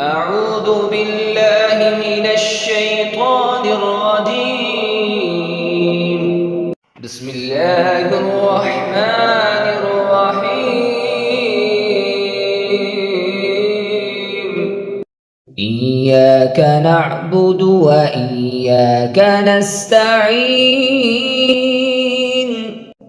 أعوذ بالله من الشيطان الرجيم. بسم الله الرحمن الرحيم. إياك نعبد وإياك نستعين.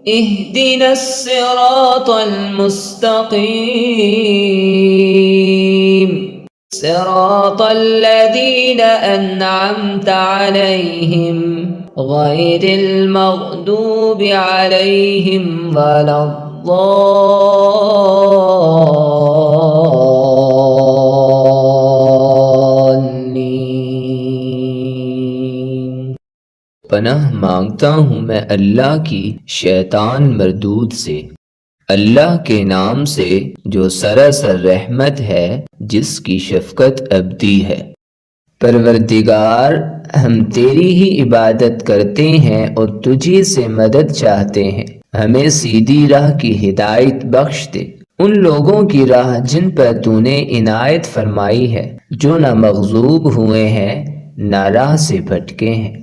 اهدنا الصراط المستقيم صراط الذين أنعمت عليهم غير المغضوب عليهم ولا الضالين. پناہ مانگتا ہوں میں اللہ کی شیطان مردود سے، اللہ کے نام سے جو سراسر رحمت ہے، جس کی شفقت ابدی ہے۔ پروردگار، ہم تیری ہی عبادت کرتے ہیں اور تجھی سے مدد چاہتے ہیں، ہمیں سیدھی راہ کی ہدایت بخش دے، ان لوگوں کی راہ جن پر تو نے عنایت فرمائی ہے، جو نہ مغضوب ہوئے ہیں نہ راہ سے بھٹکے ہیں۔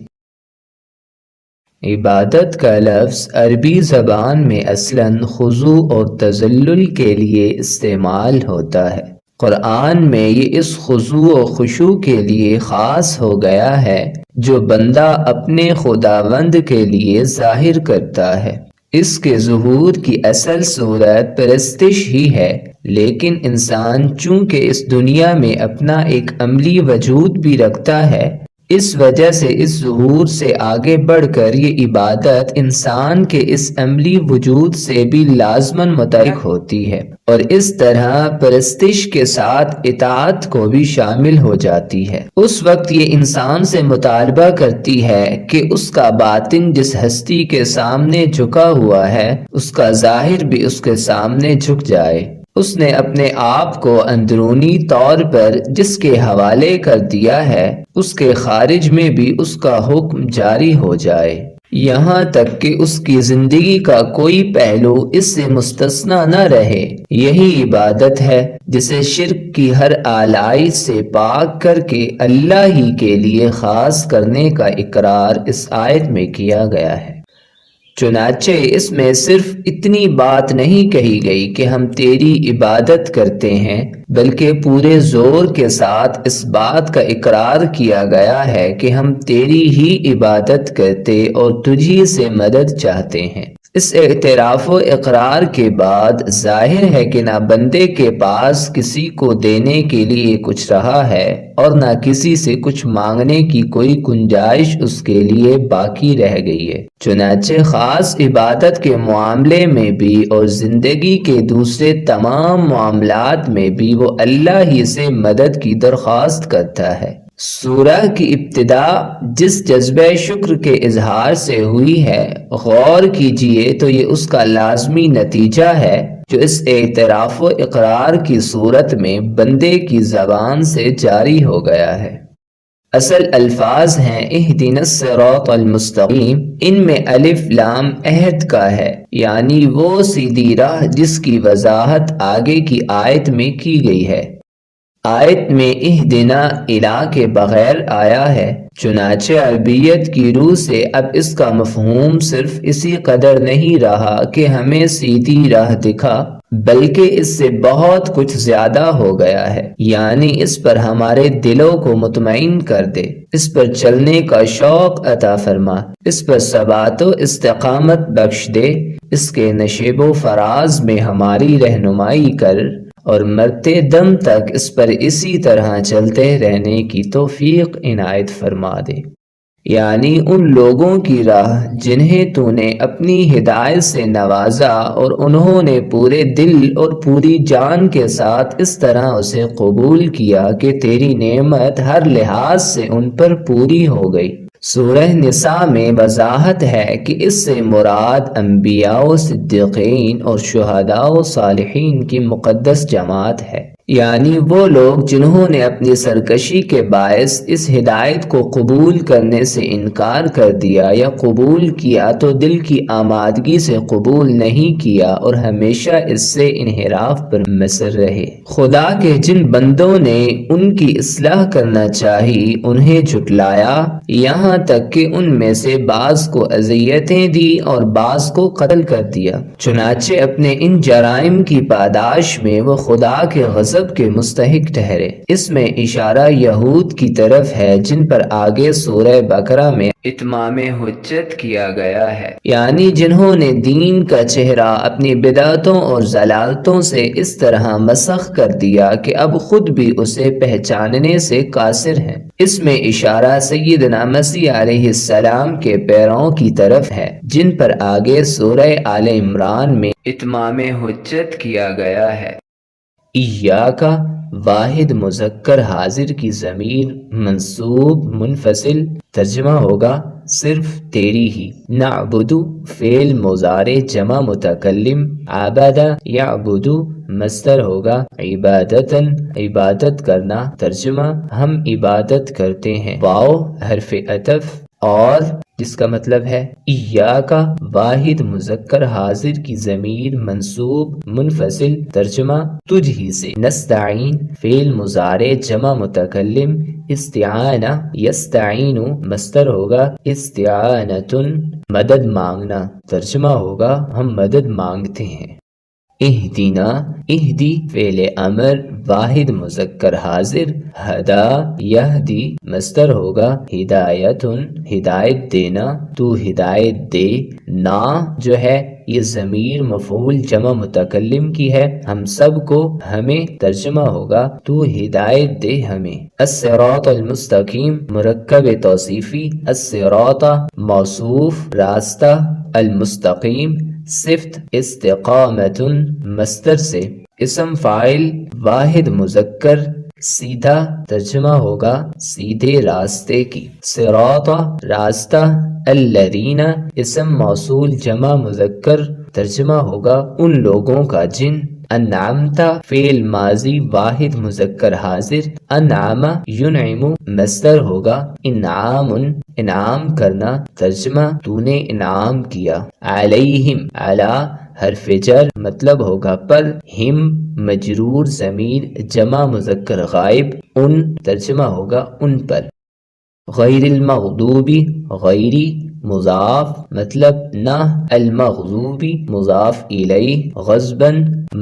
عبادت کا لفظ عربی زبان میں اصلاً خضوع اور تذلل کے لیے استعمال ہوتا ہے۔ قرآن میں یہ اس خضوع و خشوع کے لیے خاص ہو گیا ہے جو بندہ اپنے خداوند کے لیے ظاہر کرتا ہے۔ اس کے ظہور کی اصل صورت پرستش ہی ہے، لیکن انسان چونکہ اس دنیا میں اپنا ایک عملی وجود بھی رکھتا ہے، اس وجہ سے اس ظہور سے آگے بڑھ کر یہ عبادت انسان کے اس عملی وجود سے بھی لازماً متعلق ہوتی ہے، اور اس طرح پرستش کے ساتھ اطاعت کو بھی شامل ہو جاتی ہے۔ اس وقت یہ انسان سے مطالبہ کرتی ہے کہ اس کا باطن جس ہستی کے سامنے جھکا ہوا ہے، اس کا ظاہر بھی اس کے سامنے جھک جائے۔ اس نے اپنے آپ کو اندرونی طور پر جس کے حوالے کر دیا ہے، اس کے خارج میں بھی اس کا حکم جاری ہو جائے، یہاں تک کہ اس کی زندگی کا کوئی پہلو اس سے مستثنی نہ رہے۔ یہی عبادت ہے جسے شرک کی ہر آلائش سے پاک کر کے اللہ ہی کے لیے خاص کرنے کا اقرار اس آیت میں کیا گیا ہے۔ چنانچہ اس میں صرف اتنی بات نہیں کہی گئی کہ ہم تیری عبادت کرتے ہیں، بلکہ پورے زور کے ساتھ اس بات کا اقرار کیا گیا ہے کہ ہم تیری ہی عبادت کرتے اور تجھی سے مدد چاہتے ہیں۔ اس اعتراف و اقرار کے بعد ظاہر ہے کہ نہ بندے کے پاس کسی کو دینے کے لیے کچھ رہا ہے اور نہ کسی سے کچھ مانگنے کی کوئی گنجائش اس کے لیے باقی رہ گئی ہے۔ چنانچہ خاص عبادت کے معاملے میں بھی اور زندگی کے دوسرے تمام معاملات میں بھی وہ اللہ ہی سے مدد کی درخواست کرتا ہے۔ سورہ کی ابتدا جس جذبہ شکر کے اظہار سے ہوئی ہے، غور کیجئے تو یہ اس کا لازمی نتیجہ ہے جو اس اعتراف و اقرار کی صورت میں بندے کی زبان سے جاری ہو گیا ہے۔ اصل الفاظ ہیں اہدنا الصراط المستقیم، ان میں الف لام عہد کا ہے، یعنی وہ سیدھی راہ جس کی وضاحت آگے کی آیت میں کی گئی ہے۔ آیت میں اہدنا الہ کے بغیر آیا ہے، چنانچہ عربیت کی روح سے اب اس کا مفہوم صرف اسی قدر نہیں رہا کہ ہمیں سیدھی راہ دکھا، بلکہ اس سے بہت کچھ زیادہ ہو گیا ہے، یعنی اس پر ہمارے دلوں کو مطمئن کر دے، اس پر چلنے کا شوق عطا فرما، اس پر ثبات و استقامت بخش دے، اس کے نشیب و فراز میں ہماری رہنمائی کر، اور مرتے دم تک اس پر اسی طرح چلتے رہنے کی توفیق عنایت فرما دے، یعنی ان لوگوں کی راہ جنہیں تو نے اپنی ہدایت سے نوازا اور انہوں نے پورے دل اور پوری جان کے ساتھ اس طرح اسے قبول کیا کہ تیری نعمت ہر لحاظ سے ان پر پوری ہو گئی۔ سورہ نساء میں وضاحت ہے کہ اس سے مراد انبیاء و صدیقین اور شہداء و صالحین کی مقدس جماعت ہے، یعنی وہ لوگ جنہوں نے اپنی سرکشی کے باعث اس ہدایت کو قبول کرنے سے انکار کر دیا یا قبول کیا تو دل کی آمادگی سے قبول نہیں کیا اور ہمیشہ اس سے انحراف پر مصر رہے۔ خدا کے جن بندوں نے ان کی اصلاح کرنا چاہی انہیں جھٹلایا، یہاں تک کہ ان میں سے بعض کو اذیتیں دی اور بعض کو قتل کر دیا۔ چنانچہ اپنے ان جرائم کی پاداش میں وہ خدا کے غضب کے مستحق ٹھہرے۔ اس میں اشارہ یہود کی طرف ہے جن پر آگے سورہ بقرہ میں اتمام حجت کیا گیا ہے، یعنی جنہوں نے دین کا چہرہ اپنی بدعتوں اور ضلالتوں سے اس طرح مسخ کر دیا کہ اب خود بھی اسے پہچاننے سے قاصر ہیں۔ اس میں اشارہ سیدنا مسیح علیہ السلام کے پیروں کی طرف ہے جن پر آگے سورہ آل عمران میں اتمام حجت کیا گیا ہے۔ ایاکا واحد مذکر حاضر کی ضمیر منصوب منفصل، ترجمہ ہوگا صرف تیری ہی۔ نعبدو فعل مضارع جمع متکلم، عبدہ یعبدو مصدر ہوگا عبادتاً عبادت کرنا، ترجمہ ہم عبادت کرتے ہیں۔ واو حرف عطف اور جس کا مطلب ہے ایاکا واحد مذکر حاضر کی ضمیر منصوب منفصل، ترجمہ تجھ ہی سے۔ نستعین فعل مضارع جمع متکلم، استعانہ یستعین مصدر ہوگا استعانۃ مدد مانگنا، ترجمہ ہوگا ہم مدد مانگتے ہیں۔ اہدنا اہدی فعل امر واحد مذکر حاضر، ہدا یہدی مصدر ہوگا ہدایت ہدایت دینا، تو ہدایت دے۔ نا جو ہے یہ ضمیر مفعول جمع متکلم کی ہے، ہم سب کو ہمیں، ترجمہ ہوگا تو ہدایت دے ہمیں۔ الصراط المستقیم مرکب توصیفی، الصراط موصوف راستہ، المستقیم صفت استقامت مصدر سے، اسم فاعل واحد مذکر سیدھا، ترجمہ ہوگا سیدھے راستے کی۔ صراط راستہ، الذین اسم موصول جمع مذکر، ترجمہ ہوگا ان لوگوں کا جن۔ انعمت فعل ماضی واحد مذکر حاضر، انعم ینعم مصدر ہوگا انعام انعام کرنا، ترجمہ تو نے انعام کیا۔ علیہم علی حرف جر مطلب ہوگا پر، ہم مجرور ضمیر جمع مذکر غائب، ان ترجمہ ہوگا ان پر۔ غیر المغضوبی غیری مضاف مطلب نہ، المغضوبی مضاف الیہ، غضباً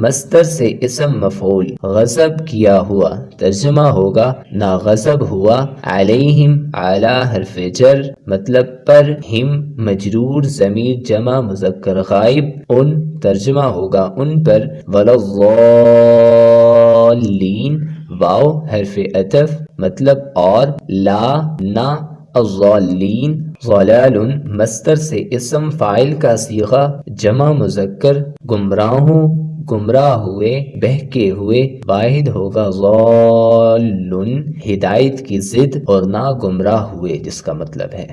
مصدر سے اسم مفعول غضب کیا ہوا، ترجمہ ہوگا نہ غضب ہوا۔ علیہم اعلی حرف جر مطلب پر، ہم مجرور ضمیر جمع مذکر غائب، ان ترجمہ ہوگا ان پر۔ ولا الضالین واو حرف عطف مطلب اور، لا نہ، الضالین ضلال مصدر سے اسم فاعل کا صیغہ جمع مذکر گمراہوں گمراہ ہوئے بہکے ہوئے، واحد ہوگا ضال ہدایت کی ضد اور نہ گمراہ ہوئے جس کا مطلب ہے